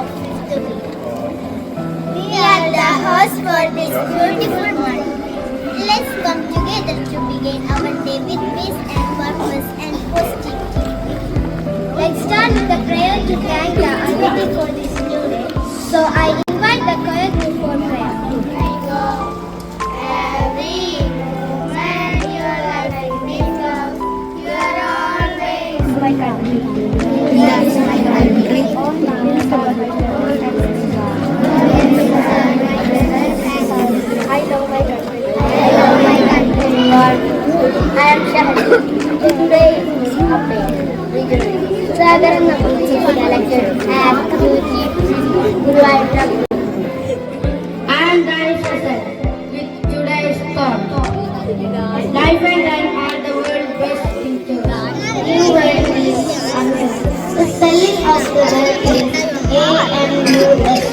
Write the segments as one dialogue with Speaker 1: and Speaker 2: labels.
Speaker 1: of history. We are the host for this beautiful morning. Let's come together to begin our day with peace and purpose and positivity. Let's start with a prayer to thank the Almighty for this new day. So I invite the choir group for prayer. Every moment your life becomes, you are always my country. Yes, my country. I love my country. I love my country. I am Shahid. Today is a day. Sagar Nakuti is elected as Chief Guru Ayushak. I am Danish Hassan with today's thought. Life and time are the world's best teachers. New word is Amrit. The spelling of the word is AMUSE.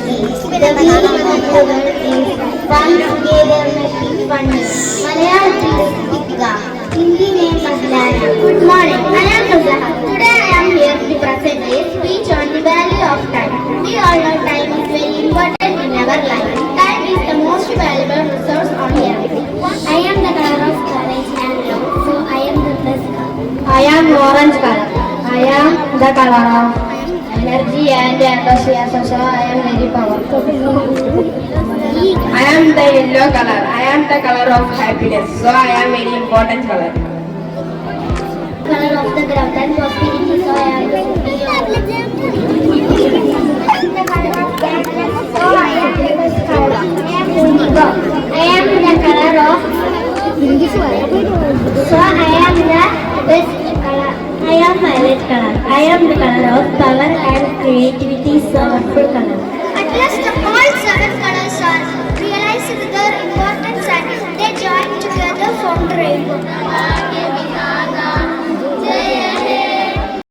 Speaker 1: The meaning of the word is fun together making funny. Malayalam is Dipika. Hindi name is Lana. Good morning. I am Nuzaha. Today I am here to present a speech on the value of time. We all know time is very important in our life. Time is the most valuable resource on earth. I am the color of courage and love, so I am the best color. I am orange color. I am the color of energy and enthusiasm, so I am very powerful.
Speaker 2: I am the yellow color. I am the color of happiness, so I am very important color.
Speaker 1: Color of the ground and prosperity, so I am the superior. The color of darkness, so I am the best color. I am the color of so I am the best color. I am violet color. I am the color of power and creativity, so purple color. At last, all seven colors are realized their importance and they join together form rainbow.